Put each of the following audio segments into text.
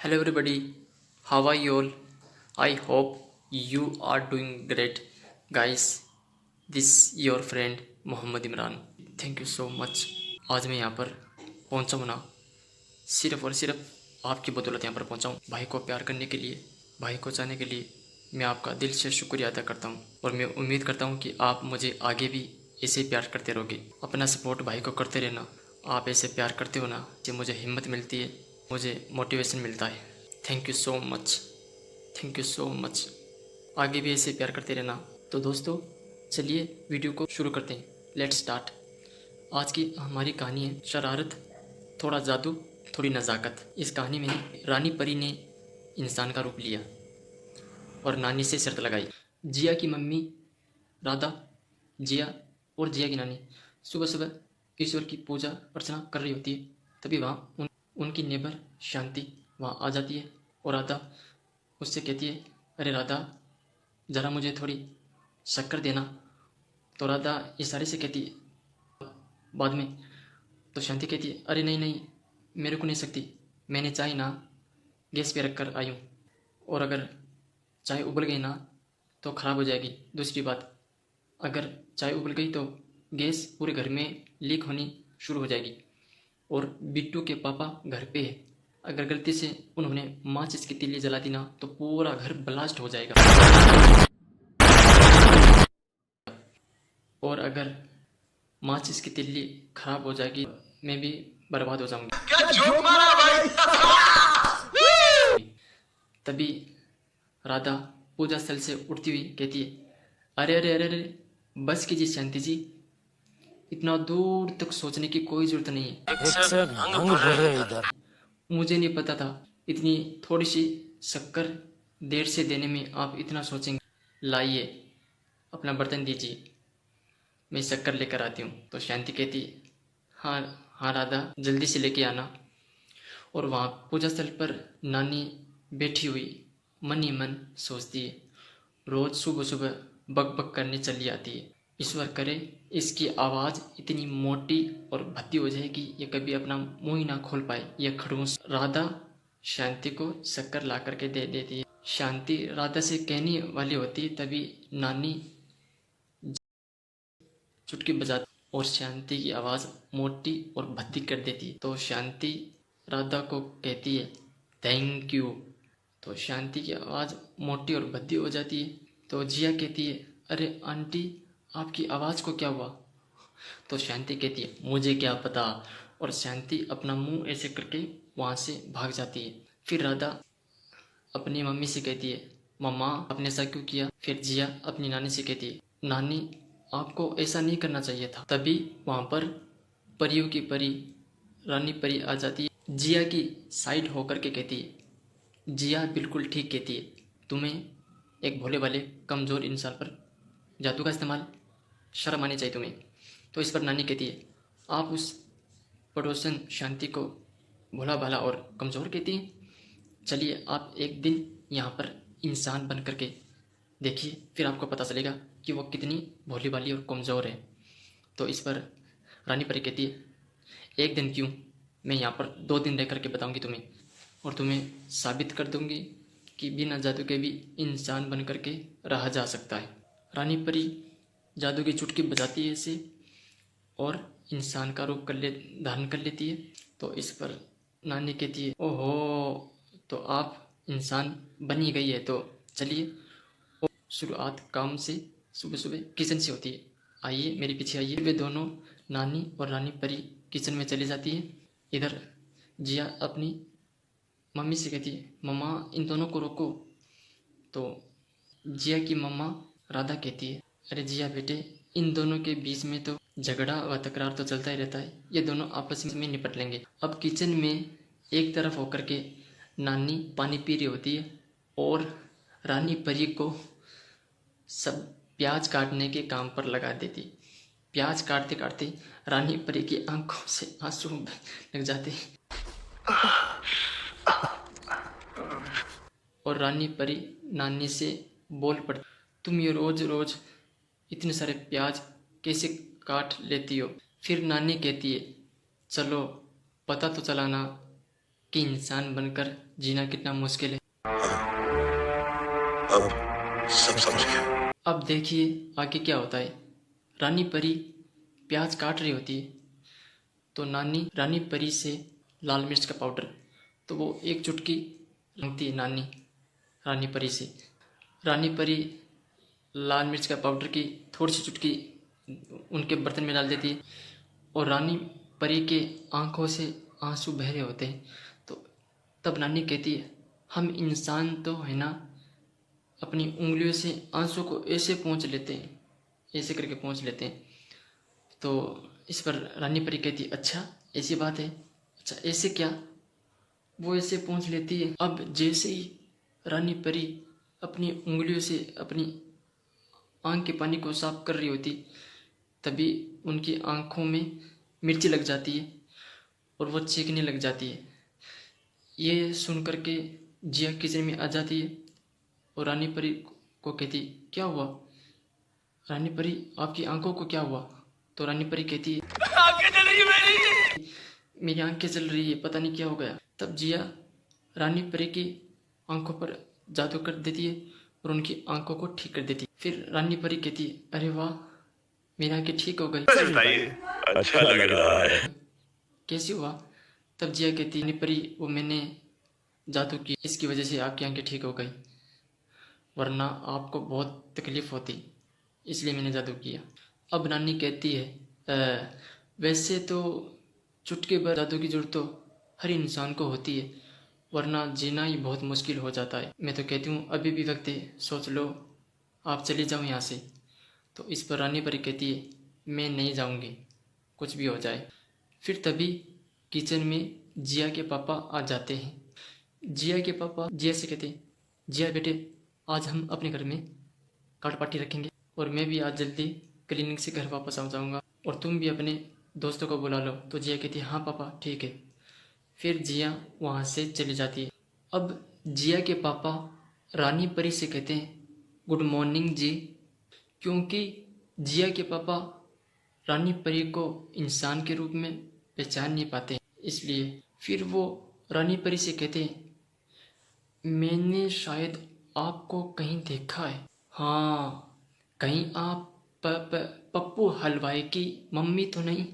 Hello everybody, how are you all? I hope you are doing great. Guys, this your friend Mohammad Imran. Thank you so much. आज मैं यहाँ पर पहुँचा हूँ ना, सिर्फ और सिर्फ आपकी बदौलत यहाँ पर पहुँचा हूँ. भाई को प्यार करने के लिए, भाई को चाहने के लिए मैं आपका दिल से शुक्रिया अदा करता हूँ. और मैं उम्मीद करता हूँ कि आप मुझे आगे भी ऐसे प्यार करते रहोगे. अपना सपोर्ट भाई को करते रहना. आप ऐसे प्यार करते हो ना, जिससे मुझे हिम्मत मिलती है, मुझे मोटिवेशन मिलता है. Thank you so much. Thank you so much. आगे भी ऐसे प्यार करते रहना. तो दोस्तों, चलिए वीडियो को शुरू करते हैं. Let's start. आज की हमारी कहानी है शरारत, थोड़ा जादू, थोड़ी नज़ाकत. इस कहानी में रानी परी ने इंसान का रूप लिया और नानी से शर्त लगाई. जिया की मम्मी राधा, जिया और जिया की नानी सुबह सुबह ईश्वर की पूजा अर्चना कर रही होती है. तभी वहाँ उनकी नेबर शांति वहाँ आ जाती है और राधा उससे कहती है, अरे राधा, ज़रा मुझे थोड़ी शक्कर देना. तो राधा इशारे से कहती है बाद में. तो शांति कहती है, अरे नहीं नहीं, मेरे को नहीं सकती. मैंने चाय ना गैस पे रख कर आई हूँ, और अगर चाय उबल गई ना तो ख़राब हो जाएगी. दूसरी बात, अगर चाय उबल गई तो गैस पूरे घर में लीक होनी शुरू हो जाएगी. और बिट्टू के पापा घर पे है. अगर गलती से उन्होंने माचिस की तीली जला दी ना तो पूरा घर ब्लास्ट हो जाएगा. और अगर माचिस की तिल्ली खराब हो जाएगी, मैं भी बर्बाद हो जाऊंगी. क्या जोक मारा भाई. तभी राधा पूजा स्थल से उठती हुई कहती है, अरे अरे अरे अरे, बस कीजिए शांति जी, इतना दूर तक सोचने की कोई जरूरत नहीं है. मुझे नहीं पता था इतनी थोड़ी सी शक्कर देर से देने में आप इतना सोचेंगे. लाइए अपना बर्तन दीजिए, मैं शक्कर लेकर आती हूँ. तो शांति कहती, हाँ हाँ राधा, जल्दी से लेके आना. और वहाँ पूजा स्थल पर नानी बैठी हुई मन ही मन सोचती है, रोज सुबह सुबह बक बक करने चली आती है. ईश्वर करे इसकी आवाज़ इतनी मोटी और भद्दी हो जाए कि ये कभी अपना मुंह ही ना खोल पाए, यह खड़ूस. राधा शांति को शक्कर ला करके दे देती है. शांति राधा से कहने वाली होती है, तभी नानी चुटकी बजाती और शांति की आवाज़ मोटी और भद्दी कर देती है. तो शांति राधा को कहती है, थैंक यू. तो शांति की आवाज़ मोटी और भद्दी हो जाती है. तो जिया कहती है, अरे आंटी, आपकी आवाज़ को क्या हुआ. तो शांति कहती है, मुझे क्या पता. और शांति अपना मुंह ऐसे करके वहाँ से भाग जाती है. फिर राधा अपनी मम्मी से कहती है, मम्मा आपने ऐसा क्यों किया. फिर जिया अपनी नानी से कहती है, नानी आपको ऐसा नहीं करना चाहिए था. तभी वहाँ पर परियों की परी रानी परी आ जाती है. जिया की साइड होकर के कहती है, जिया बिल्कुल ठीक कहती है, तुम्हें एक भोले वाले कमज़ोर इंसान पर जादू का इस्तेमाल, शर्म आनी चाहिए तुम्हें. तो इस पर नानी कहती है, आप उस पड़ोसन शांति को भोला भाला और कमज़ोर कहती हैं. चलिए आप एक दिन यहाँ पर इंसान बन करके देखिए, फिर आपको पता चलेगा कि वो कितनी भोली भाली और कमज़ोर है. तो इस पर रानी परी कहती है, एक दिन क्यों, मैं यहाँ पर 2 दिन रह करके बताऊँगी तुम्हें, और तुम्हें साबित कर दूँगी कि बिना जादू के भी इंसान बन करके रहा जा सकता है. रानी परी जादू की चुटकी बजाती है इसे और इंसान का रूप धारण कर लेती है. तो इस पर नानी कहती है, ओहो, तो आप इंसान बन ही गई है. तो चलिए, शुरुआत काम से सुबह सुबह किचन से होती है. आइए मेरे पीछे आइए. वे दोनों नानी और रानी परी किचन में चली जाती है. इधर जिया अपनी मम्मी से कहती है, मम्मा इन दोनों को रोको. तो जिया की मम्मा राधा कहती है, अरे जिया बेटे, इन दोनों के बीच में तो झगड़ा व तकरार तो चलता ही रहता है, ये दोनों आपस में निपट लेंगे. अब किचन में एक तरफ होकर के नानी पानी पी रही होती है और रानी परी को सब प्याज काटने के काम पर लगा देती. प्याज काटते काटते रानी परी की आंखों से आंसू लग जाते और रानी परी नानी से बोल पड़ती, तुम ये रोज रोज इतने सारे प्याज कैसे काट लेती हो. फिर नानी कहती है, चलो पता तो चला ना कि इंसान बनकर जीना कितना मुश्किल है। अब सब समझ गया। अब देखिए आगे क्या होता है। रानी परी प्याज काट रही होती है, तो नानी रानी परी से लाल मिर्च का पाउडर, तो वो एक चुटकी मांगती है नानी रानी परी से। रानी परी लाल मिर्च का पाउडर की थोड़ी सी चुटकी उनके बर्तन में डाल देती है, और रानी परी के आंखों से आंसू बह रहे होते हैं। तो तब नानी कहती है, हम इंसान तो है ना, अपनी उंगलियों से आंसू को ऐसे पोंछ लेते हैं, ऐसे करके पोंछ लेते हैं। तो इस पर रानी परी कहती है, अच्छा ऐसी बात है, अच्छा ऐसे क्या? वो ऐसे पोंछ लेती है। अब जैसे ही रानी परी अपनी उंगलियों से अपनी आंख के पानी को साफ कर रही होती, तभी उनकी आंखों में मिर्ची लग जाती है और वो चीखने लग जाती है। ये सुन कर के जिया किचन में आ जाती है और रानी परी को कहती, क्या हुआ रानी परी, आपकी आंखों को क्या हुआ? तो रानी परी कहती है, आंखें जल रही है मेरी आंखें जल रही है, पता नहीं क्या हो गया। तब जिया रानी परी की आंखों पर जादू कर देती है और उनकी आंखों को ठीक कर देती है। फिर रानी परी कहती है, अरे वाह मेरी आंखें ठीक हो गई। सच बताइए, अच्छा लग रहा है। कैसे हुआ? तब जिया कहती है, रानी परी वो मैंने जादू की, इसकी वजह से आपकी आंखें ठीक हो गई, वरना आपको बहुत तकलीफ होती, इसलिए मैंने जादू किया। अब नानी कहती है, वैसे तो चुटकी भर जादू की जरूरत तो हर इंसान को होती है, वरना जीना ही बहुत मुश्किल हो जाता है। मैं तो कहती हूँ अभी भी वक्त है, सोच लो, आप चली जाओ यहाँ से। तो इस पर रानी परी कहती है, मैं नहीं जाऊँगी, कुछ भी हो जाए। फिर तभी किचन में जिया के पापा आ जाते हैं। जिया के पापा जिया से कहते हैं, जिया बेटे आज हम अपने घर में कार्ड पार्टी रखेंगे, और मैं भी आज जल्दी क्लिनिक से घर वापस आ जाऊँगा, और तुम भी अपने दोस्तों को बुला लो। तो जिया कहती है, हाँ पापा ठीक है। फिर जिया वहाँ से चली जाती है। अब जिया के पापा रानी परी से कहते हैं, गुड मॉर्निंग जी, क्योंकि जिया के पापा रानी परी को इंसान के रूप में पहचान नहीं पाते, इसलिए फिर वो रानी परी से कहते हैं, मैंने शायद आपको कहीं देखा है। हाँ, कहीं आप पप्पू हलवाई की मम्मी तो नहीं?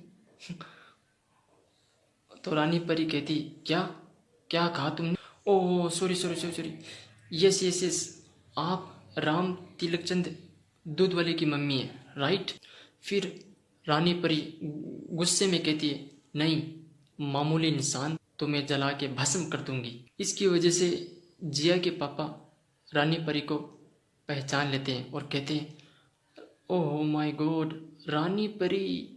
तो रानी परी कहती, क्या क्या कहा तुमने? Oh sorry sorry sorry sorry, yes yes yes, आप राम तिलकचंद दूध वाले की मम्मी है, राइट? फिर रानी परी गुस्से में कहती है, नहीं, मामूली इंसान तो मैं जला के भस्म कर दूंगी। इसकी वजह से जिया के पापा रानी परी को पहचान लेते हैं और कहते हैं, ओह माय गॉड, रानी परी,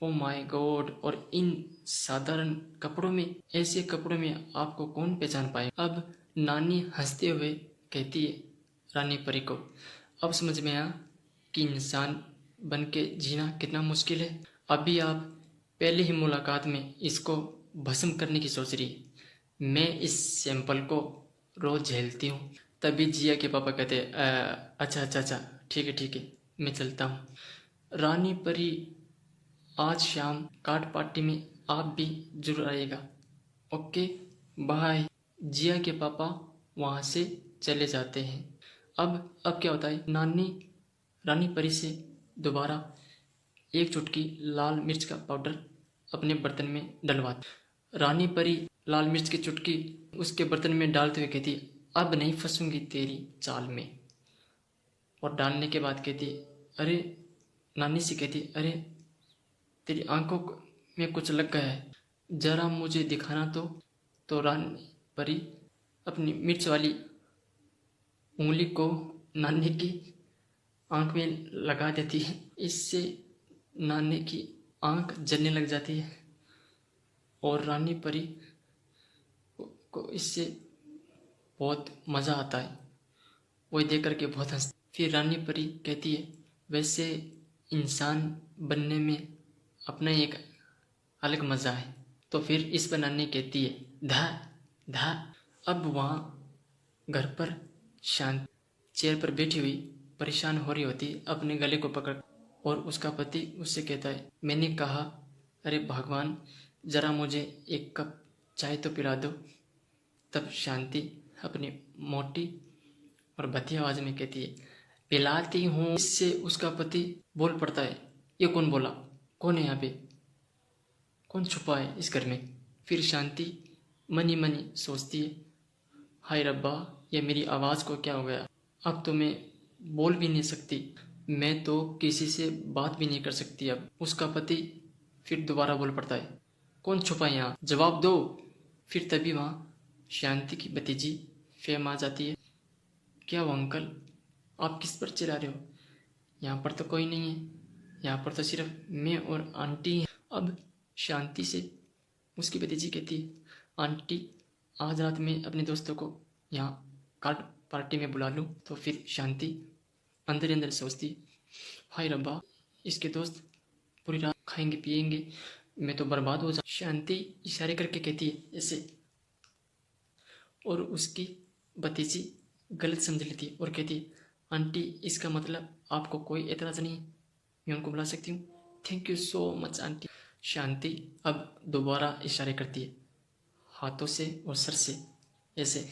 ओ माय गॉड, और इन साधारण कपड़ों में, ऐसे कपड़ों में आपको कौन पहचान पाए? अब नानी हंसते हुए कहती है रानी परी को, अब समझ में आया कि इंसान बन के जीना कितना मुश्किल है। अभी आप पहले ही मुलाकात में इसको भस्म करने की सोच रही है, मैं इस सैंपल को रोज झेलती हूँ। तभी जिया के पापा कहते, अच्छा अच्छा अच्छा, ठीक है, मैं चलता हूँ। रानी परी आज शाम कार्ड पार्टी में आप भी जरूर आइएगा, ओके बाय। जिया के पापा वहाँ से चले जाते हैं। अब क्या होता है, नानी रानी परी से दोबारा एक चुटकी लाल मिर्च का पाउडर अपने बर्तन में डलवाती। रानी परी लाल मिर्च की चुटकी उसके बर्तन में डालते हुए कहती, अब नहीं फंसूंगी तेरी चाल में। और डालने के बाद कहती, अरे नानी से कहती, अरे तेरी आंखों में कुछ लग गया है, जरा मुझे दिखाना तो रानी परी अपनी मिर्च वाली उंगली को नानी की आंख में लगा देती है। इससे नानी की आंख जलने लग जाती है और रानी परी को इससे बहुत मज़ा आता है, वही देख करके बहुत हंसती। फिर रानी परी कहती है, वैसे इंसान बनने में अपना एक अलग मज़ा है। तो फिर इस पर नानी कहती है, धा धा। अब वहाँ घर पर शांत चेयर पर बैठी हुई परेशान हो रही होती अपने गले को पकड़, और उसका पति उससे कहता है, मैंने कहा अरे भगवान, ज़रा मुझे एक कप चाय तो पिला दो। तब शांति अपनी मोटी और भद्दी आवाज में कहती है, पिलाती हूँ। इससे उसका पति बोल पड़ता है, ये कौन बोला, कौन है यहाँ पे, कौन छुपा है इस घर में। फिर शांति मनी मनी सोचती है, हाय रब्बा, ये मेरी आवाज़ को क्या हो गया, अब तो मैं बोल भी नहीं सकती, मैं तो किसी से बात भी नहीं कर सकती अब। उसका पति फिर दोबारा बोल पड़ता है, कौन छुपा है यहाँ, जवाब दो। फिर तभी वहाँ शांति की भतीजी फेम आ जाती है, क्या वो अंकल, आप किस पर चिल्ला रहे हो, यहाँ पर तो कोई नहीं है, यहाँ पर तो सिर्फ मैं और आंटी हैं। अब शांति से उसकी भतीजी कहती है, आंटी आज रात में अपने दोस्तों को यहाँ कार्ड पार्टी में बुला लूँ। तो फिर शांति अंदर ही अंदर सोचती, हाय रब्बा, इसके दोस्त पूरी रात खाएंगे पिएंगे, मैं तो बर्बाद हो जाऊँ। शांति इशारे करके कहती है ऐसे, और उसकी भतीजी गलत समझ लेती है और कहती है, आंटी इसका मतलब आपको कोई एतराज़ नहीं है, मैं उनको बुला सकती हूँ, thank you so much aunty. Shanti अब दोबारा इशारे करती है हाथों से और सर से ऐसे,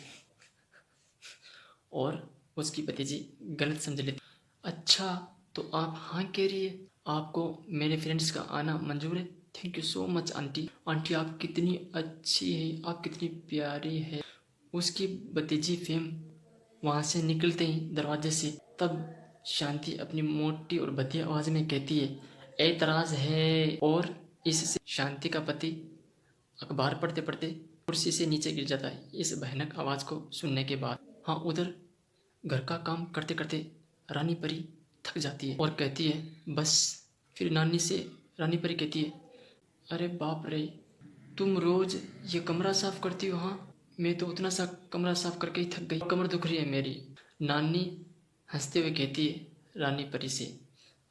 और उसकी भतीजी गलत समझ लेती, अच्छा तो आप हाँ कह रही है, आपको मेरे फ्रेंड्स का आना मंजूर है, thank you so much aunty, aunty आप कितनी अच्छी है, आप कितनी प्यारी है। उसकी भतीजी फेम वहाँ से निकलते ही दरवाजे से, तब शांति अपनी मोटी और भद्दी आवाज़ में कहती है, एतराज़ है। और इससे शांति का पति अखबार पढ़ते पढ़ते कुर्सी से नीचे गिर जाता है इस भयानक आवाज़ को सुनने के बाद। हाँ, उधर घर का काम करते करते रानी परी थक जाती है और कहती है बस। फिर नानी से रानी परी कहती है, अरे बाप रे, तुम रोज़ ये कमरा साफ करती हो। हाँ, मैं तो उतना सा कमरा साफ करके ही थक गई, कमर दुख रही है मेरी। नानी हंसते हुए कहती है रानी परी से,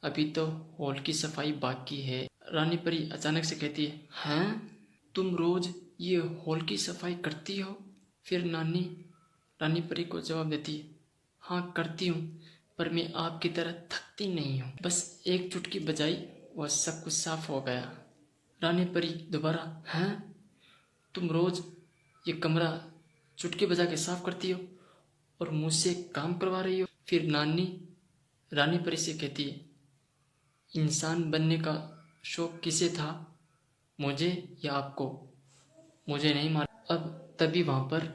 अभी तो हॉल की सफाई बाकी है। रानी परी अचानक से कहती है, हैं, तुम रोज़ ये हॉल की सफाई करती हो? फिर नानी रानी परी को जवाब देती है, हाँ करती हूँ, पर मैं आपकी तरह थकती नहीं हूँ, बस एक चुटकी बजाई वह सब कुछ साफ हो गया। रानी परी दोबारा, हैं, तुम रोज़ ये कमरा चुटकी बजा के साफ करती हो और मुझसे काम करवा रही हो? फिर नानी रानी परी से कहती है, इंसान बनने का शौक किसे था, मुझे या आपको? मुझे नहीं मालूम। अब तभी वहाँ पर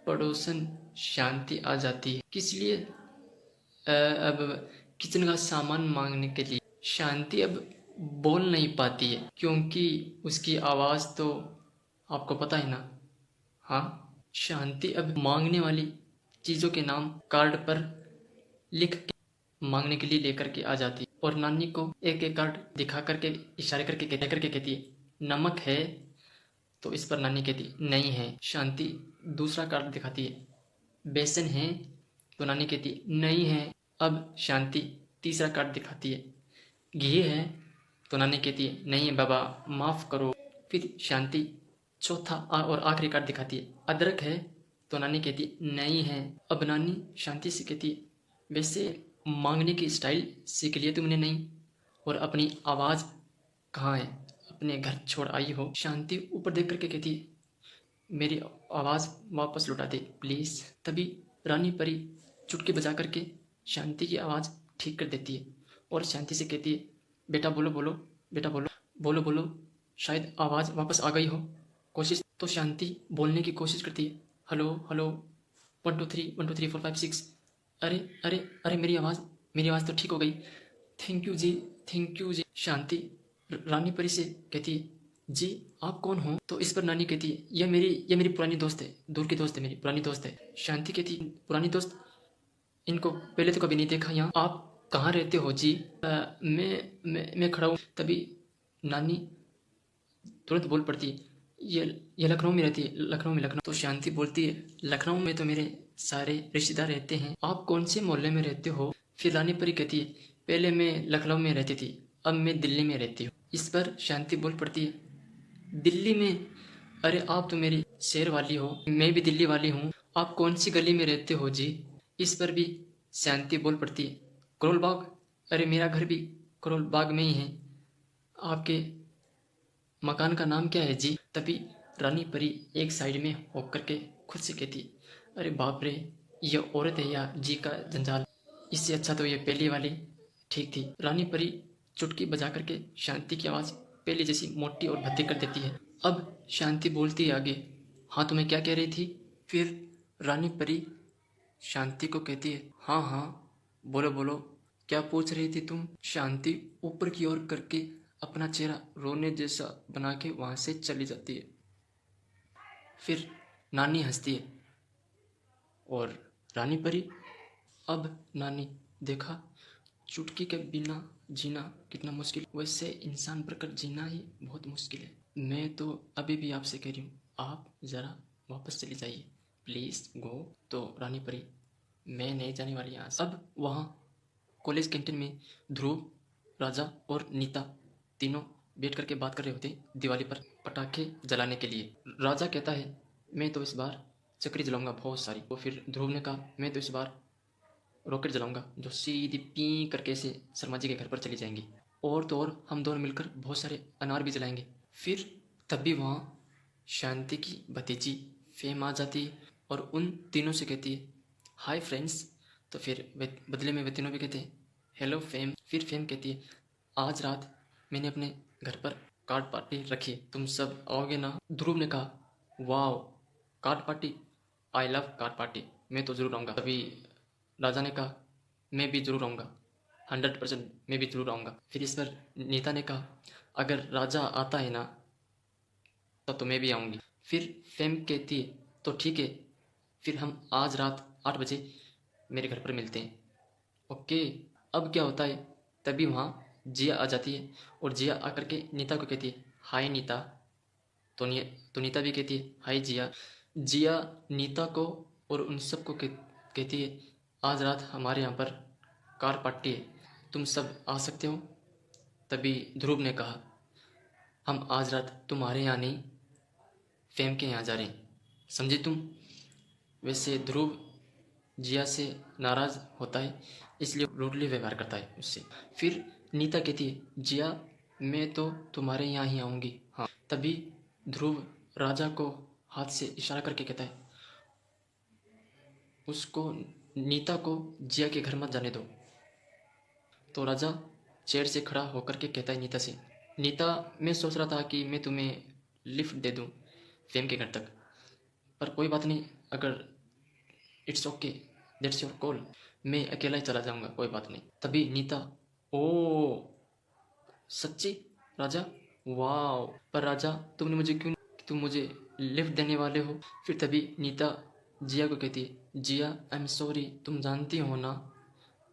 पड़ोसन शांति आ जाती है, किस लिए? अब किचन का सामान मांगने के लिए। शांति अब बोल नहीं पाती है क्योंकि उसकी आवाज़ तो आपको पता है ना। हाँ, शांति अब मांगने वाली चीज़ों के नाम कार्ड पर लिख के मांगने के लिए लेकर के आ जाती है और नानी को एक एक कार्ड दिखा करके इशारे करके कहती है, नमक है? तो इस पर नानी कहती नहीं है। शांति दूसरा कार्ड दिखाती है, बेसन है? तो नानी कहती नहीं है। अब शांति तीसरा कार्ड दिखाती है, घी है? तो नानी कहती है नहीं है बाबा, माफ़ करो। फिर शांति चौथा और आखिरी कार्ड दिखाती है, अदरक है? तो नानी कहती है नहीं है। अब नानी शांति से कहती है, वैसे मांगने की स्टाइल सीख लिया तुमने नहीं, और अपनी आवाज़ कहाँ है, अपने घर छोड़ आई हो? शांति ऊपर देख करके कहती है, मेरी आवाज़ वापस लौटा दे प्लीज़। तभी रानी परी चुटकी बजा करके शांति की आवाज़ ठीक कर देती है और शांति से कहती है, बेटा बोलो बोलो, बेटा बोलो बोलो बोलो, शायद आवाज़ वापस आ गई हो, कोशिश। तो शांति बोलने की कोशिश करती है, हेलो हेलो, 1 2 3 1 2 3 4 5 6। अरे अरे अरे, मेरी आवाज़ तो ठीक हो गई, थैंक यू जी, थैंक यू जी। शांति रानी परी से कहती है, जी आप कौन हो? तो इस पर नानी कहती है, यह मेरी पुरानी दोस्त है, दूर की दोस्त है, मेरी पुरानी दोस्त है। शांति कहती है, पुरानी दोस्त, इनको पहले तो कभी नहीं देखा यहाँ, आप कहाँ रहते हो जी? मैं खड़ा हूँ। तभी नानी तुरंत बोल पड़ती है, ये लखनऊ में रहती है, लखनऊ। तो शांति बोलती है, लखनऊ में तो मेरे सारे रिश्तेदार रहते हैं, आप कौन से मोहल्ले में रहते हो? फिर रानी परी कहती है, पहले मैं लखनऊ में रहती थी, अब मैं दिल्ली में रहती हूँ। इस पर शांति बोल पड़ती है, दिल्ली में? अरे आप तो मेरी शहर वाली हो, मैं भी दिल्ली वाली हूँ, आप कौन सी गली में रहते हो जी? इस पर भी शांति बोल पड़ती है, करोल बाग। अरे मेरा घर भी करोल बाग में ही है, आपके मकान का नाम क्या है जी? तभी रानी परी एक साइड में होकर के खुद से कहती है, अरे बाप रे, ये औरत है या जी का जंजाल, इससे अच्छा तो ये पहली वाली ठीक थी। रानी परी चुटकी बजा करके शांति की आवाज़ पहले जैसी मोटी और भद्दी कर देती है। अब शांति बोलती है आगे, हाँ तुम्हें क्या कह रही थी? फिर रानी परी शांति को कहती है, हाँ हाँ बोलो बोलो, क्या पूछ रही थी तुम? शांति ऊपर की ओर करके अपना चेहरा रोने जैसा बना के वहाँ से चली जाती है। फिर नानी हंसती है और रानी परी, अब नानी देखा चुटकी के बिना जीना कितना मुश्किल, वैसे इंसान बनकर जीना ही बहुत मुश्किल है। मैं तो अभी भी आपसे कह रही हूँ, आप ज़रा वापस चली जाइए, प्लीज़ गो। तो रानी परी, मैं नहीं जाने वाली यहाँ से। अब वहाँ कॉलेज कैंटीन में ध्रुव, राजा और नीता तीनों बैठ करके बात कर रहे होते दिवाली पर पटाखे जलाने के लिए। राजा कहता है, मैं तो इस बार चक्री जलाऊंगा बहुत सारी। तो फिर ध्रुव ने कहा, मैं तो इस बार रॉकेट जलाऊंगा जो सीधी पी करके से शर्मा जी के घर पर चली जाएंगी। और तो और हम दोनों मिलकर बहुत सारे अनार भी जलाएंगे। फिर तभी वहाँ शांति की भतीजी फेम आ जाती है और उन तीनों से कहती है, हाय फ्रेंड्स। तो फिर बदले में वे तीनों भी कहते हैं, हेलो फेम। फिर फेम कहती है, आज रात मैंने अपने घर पर कार्ड पार्टी रखी है, तुम सब आओगे ना? ध्रुव ने कहा, वाह card party, I love card party, मैं तो ज़रूर आऊँगा। तभी राजा ने कहा, मैं भी ज़रूर आऊँगा, 100% मैं भी ज़रूर आऊँगा। फिर इस पर नीता ने कहा, अगर राजा आता है ना तो मैं भी आऊँगी। फिर फेम कहती है, तो ठीक है, फिर हम आज रात 8 बजे मेरे घर पर मिलते हैं। ओके। अब क्या होता है, तभी वहाँ जिया आ जाती है और जिया आकर के नीता को कहती है, हाय नीता। तो नीता भी कहती है, हाय जिया। जिया नीता को और उन सबको कहती है, आज रात हमारे यहाँ पर कार पार्टी है, तुम सब आ सकते हो? तभी ध्रुव ने कहा, हम आज रात तुम्हारे यहाँ नहीं, फेम के यहाँ जा रहे हैं, समझे तुम? वैसे ध्रुव जिया से नाराज़ होता है, इसलिए रूडली व्यवहार करता है उससे। फिर नीता कहती है, जिया मैं तो तुम्हारे यहाँ ही आऊँगी, हाँ। तभी ध्रुव राजा को हाथ से इशारा करके कहता है, उसको नीता को जिया के घर मत जाने दो। तो राजा चेयर से खड़ा होकर के कहता है नीता से, नीता मैं सोच रहा था कि मैं तुम्हें लिफ्ट दे दूँ फेम के घर तक, पर कोई बात नहीं, अगर it's okay, that's your call, मैं अकेला ही चला जाऊंगा, कोई बात नहीं। तभी नीता, ओ सच्ची राजा, वाह, पर राजा तुमने मुझे क्यों, तुम मुझे लिफ्ट देने वाले हो? फिर तभी नीता जिया को कहती है, जिया आई एम सॉरी, तुम जानती हो ना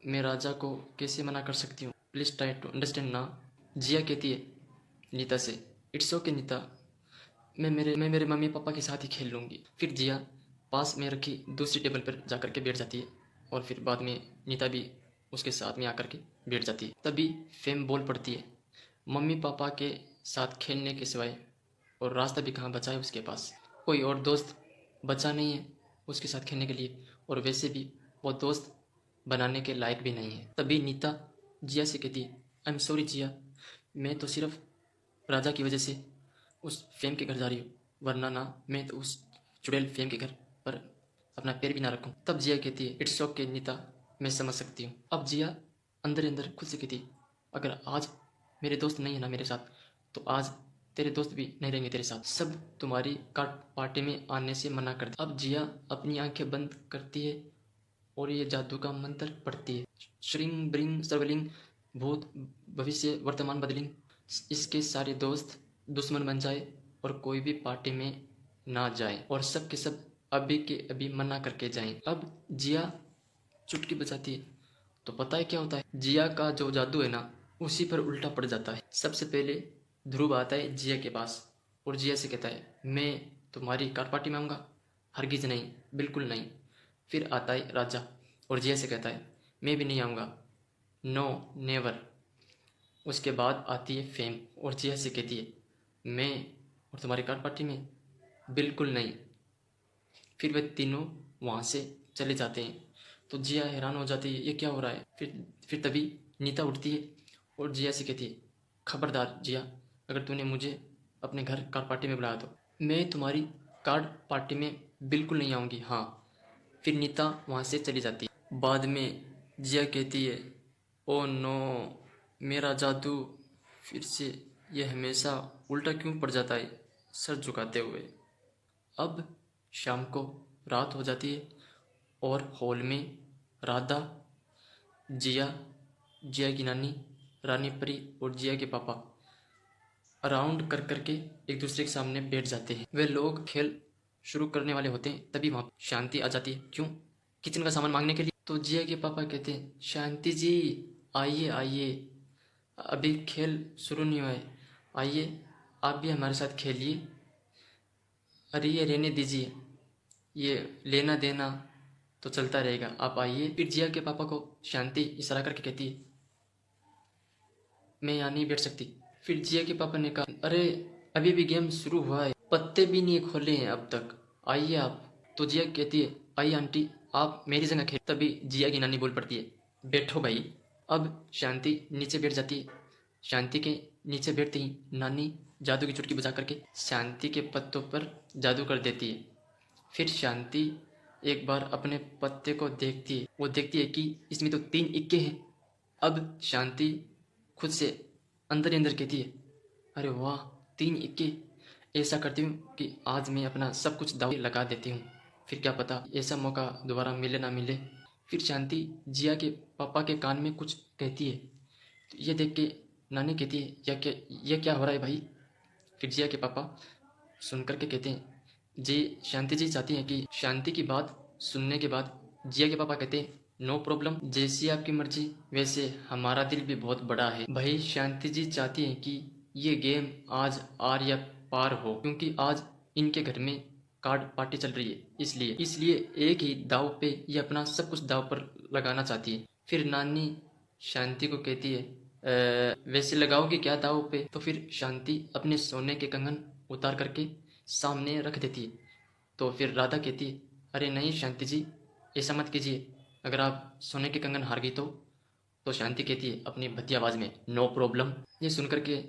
मैं राजा को कैसे मना कर सकती हूँ, प्लीज़ ट्राई टू अंडरस्टैंड ना। जिया कहती है नीता से, इट्स ओके नीता, मैं मेरे मम्मी पापा के साथ ही खेल लूँगी। फिर जिया पास में रखी दूसरी टेबल पर जा कर के बैठ जाती है और फिर बाद में नीता भी उसके साथ में आकर के बैठ जाती है। तभी फेम बोल पड़ती है, मम्मी पापा के साथ खेलने के सिवाय और रास्ता भी कहाँ बचा है उसके पास, कोई और दोस्त बचा नहीं है उसके साथ खेलने के लिए, और वैसे भी वो दोस्त बनाने के लायक भी नहीं है। तभी नीता जिया से कहती है, आई एम सॉरी जिया, मैं तो सिर्फ राजा की वजह से उस फेम के घर जा रही हूँ, वरना ना मैं तो उस चुड़ैल फेम के घर पर अपना पैर भी ना रखूँ। तब जिया कहती है, इट्स ओके नीता, मैं समझ सकती हूँ। अब जिया अंदर अंदर खुद से कहती, अगर आज मेरे दोस्त नहीं है ना मेरे साथ, तो आज तेरे दोस्त भी नहीं रहेंगे तेरे साथ, सब तुम्हारी कार्ड पार्टी में आने से मना कर दे। अब जिया अपनी आंखें बंद करती है और ये जादू का मंत्र पढ़ती है, श्रीं ब्रिंग सर्वलिंग भूत भविष्य वर्तमान बदलिंग, इसके सारे दोस्त दुश्मन बन जाए और कोई भी पार्टी में ना जाए और सब के सब अभी के अभी मना करके जाएं। अब जिया चुटकी बजाती है तो पता है क्या होता है, जिया का जो जादू है ना उसी पर उल्टा पड़ जाता है। सबसे पहले ध्रुव आता है जिया के पास और जिया से कहता है, मैं तुम्हारी कार पार्टी में आऊँगा? हरगिज नहीं, बिल्कुल नहीं। फिर आता है राजा और जिया से कहता है, मैं भी नहीं आऊँगा, नो नेवर। उसके बाद आती है फेम और जिया से कहती है, मैं और तुम्हारी कार पार्टी में? बिल्कुल नहीं। फिर वे तीनों वहाँ से चले जाते हैं। तो जिया हैरान हो जाती है, ये क्या हो रहा है? फिर तभी नीता उठती है और जिया से कहती है, खबरदार जिया, अगर तूने मुझे अपने घर कार पार्टी में बुलाया तो मैं तुम्हारी कार्ड पार्टी में बिल्कुल नहीं आऊँगी, हाँ। फिर नीता वहाँ से चली जाती है। बाद में जिया कहती है, ओ नो, मेरा जादू फिर से ये हमेशा उल्टा क्यों पड़ जाता है, सर झुकाते हुए। अब शाम को रात हो जाती है और हॉल में राधा, जिया, जिया की नानी, रानी परी और जिया के पापा अराउंड कर करके एक दूसरे के सामने बैठ जाते हैं। वे लोग खेल शुरू करने वाले होते हैं, तभी वहाँ शांति आ जाती है। क्यों? किचन का सामान मांगने के लिए। तो जिया के पापा कहते हैं, शांति जी आइए आइए, अभी खेल शुरू नहीं हुआ है, आइए आप भी हमारे साथ खेलिए। अरे ये रहने दीजिए, ये लेना देना तो चलता रहेगा, आप आइए। फिर जिया के पापा को शांति इशारा करके कहती है, मैं यहाँ नहीं बैठ सकती। फिर जिया के पापा ने कहा, अरे अभी भी गेम शुरू हुआ है, पत्ते भी नहीं खोले हैं अब तक, आइए आप। तो जिया कहती है, आइए आंटी आप मेरी जगह खेल। तभी जिया की नानी बोल पड़ती है, बैठो भाई। अब शांति नीचे बैठ जाती है। शांति के नीचे बैठते ही नानी जादू की चुटकी बजा करके शांति के पत्तों पर जादू कर देती है। फिर शांति एक बार अपने पत्ते को देखती है। वो देखती है कि इसमें तो 3 इक्के हैं। अब शांति खुद से अंदर ही अंदर कहती है, अरे वाह 3 इक्के, ऐसा करती हूँ कि आज मैं अपना सब कुछ दाव लगा देती हूँ, फिर क्या पता ऐसा मौका दोबारा मिले ना मिले। फिर शांति जिया के पापा के कान में कुछ कहती है। तो ये देख के नानी कहती है, यह क्या हो रहा है भाई। फिर जिया के पापा सुन करके कहते हैं, जी शांति जी चाहती हैं कि शांति की बात सुनने के बाद जिया के पापा कहते हैं, नो प्रॉब्लम, जैसी आपकी मर्जी, वैसे हमारा दिल भी बहुत बड़ा है भाई। शांति जी चाहती हैं कि ये गेम आज आर या पार हो, क्योंकि आज इनके घर में कार्ड पार्टी चल रही है, इसलिए एक ही दाव पे ये अपना सब कुछ दाव पर लगाना चाहती है। फिर नानी शांति को कहती है, वैसे लगाओगे क्या दाव पे? तो फिर शांति अपने सोने के कंगन उतार करके सामने रख देती है। तो फिर राधा कहती है, अरे नहीं शांति जी, ऐसा मत कीजिए, अगर आप सोने के कंगन हार गई तो शांति कहती है अपनी भद्दी आवाज़ में, नो प्रॉब्लम। ये सुन करके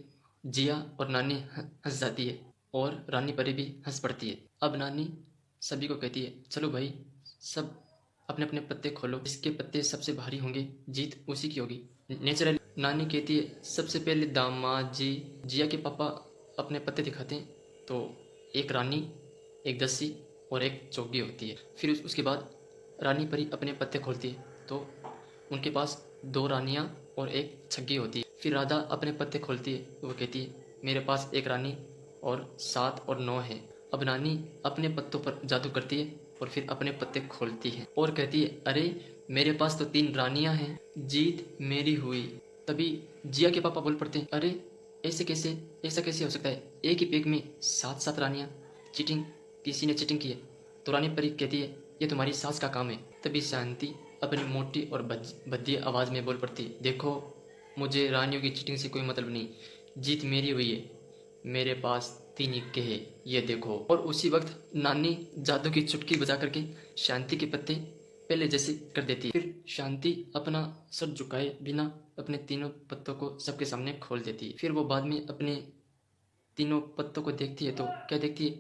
जिया और नानी हंस जाती है और रानी परी भी हंस पड़ती है। अब नानी सभी को कहती है, चलो भाई सब अपने अपने पत्ते खोलो, जिसके पत्ते सबसे भारी होंगे जीत उसी की होगी। नेचुरली नानी कहती है, सबसे पहले दामाद जी। जिया के पापा अपने पत्ते दिखाते हैं तो एक रानी, एक दस्सी और एक चौकी होती है। फिर उसके बाद रानी परी अपने पत्ते खोलती है तो उनके पास 2 रानियां और एक छग्गी होती है। फिर राधा अपने पत्ते खोलती है तो वो कहती है, मेरे पास 1 रानी और 7 और 9 है। अब नानी अपने पत्तों पर जादू करती है और फिर अपने पत्ते खोलती है और कहती है, अरे मेरे पास तो 3 रानियां हैं, जीत मेरी हुई। तभी जिया के पापा बोल पड़ते हैं, अरे ऐसा कैसे हो सकता है, एक ही पैक में 7 रानियां, चीटिंग, किसी ने चीटिंग की है। तो रानी परी कहती है, ये तुम्हारी सास का काम है। तभी शांति अपनी मोटी और भद्दी आवाज़ में बोल पड़ती है, देखो मुझे रानियों की चीटिंग से कोई मतलब नहीं, जीत मेरी हुई है, मेरे पास 3 इक्के है, ये देखो। और उसी वक्त नानी जादू की चुटकी बजा करके शांति के पत्ते पहले जैसे कर देती है। फिर शांति अपना सर झुकाए बिना अपने तीनों पत्तों को सबके सामने खोल देती है। फिर वो बाद में अपने तीनों पत्तों को देखती है तो क्या देखती है,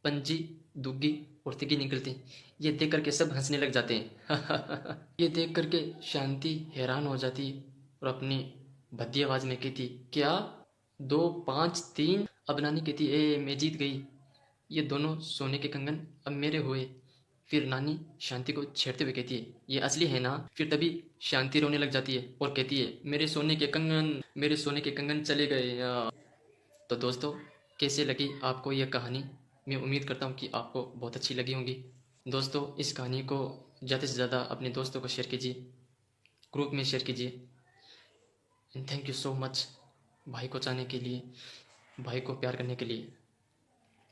पंजी, दुग्गी और तिग्गी निकलती हैं। ये देख करके सब हंसने लग जाते हैं। ये देख करके शांति हैरान हो जाती है और अपनी भद्दी आवाज में कहती, क्या 2 5 3? अब नानी कहती, ए मैं जीत गई, ये दोनों सोने के कंगन अब मेरे हुए। फिर नानी शांति को छेड़ते हुए कहती है, ये असली है ना? फिर तभी शांति रोने लग जाती है और कहती है, मेरे सोने के कंगन, मेरे सोने के कंगन चले गए। तो दोस्तों कैसे लगी आपको यह कहानी? मैं उम्मीद करता हूँ कि आपको बहुत अच्छी लगी होगी। दोस्तों इस कहानी को ज़्यादा से ज़्यादा अपने दोस्तों को शेयर कीजिए, ग्रुप में शेयर कीजिए। And thank you so much भाई को चाहने के लिए, भाई को प्यार करने के लिए।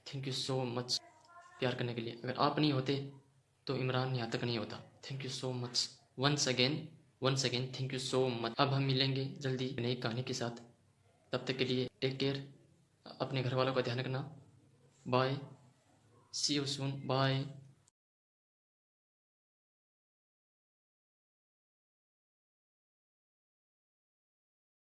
थैंक यू सो मच प्यार करने के लिए। अगर आप नहीं होते तो इमरान यहाँ तक नहीं होता। Thank you so much once again thank you so much. अब हम मिलेंगे जल्दी नई कहानी के साथ, तब तक के लिए टेक केयर, अपने घर वालों का ध्यान रखना। Bye, see you soon, bye.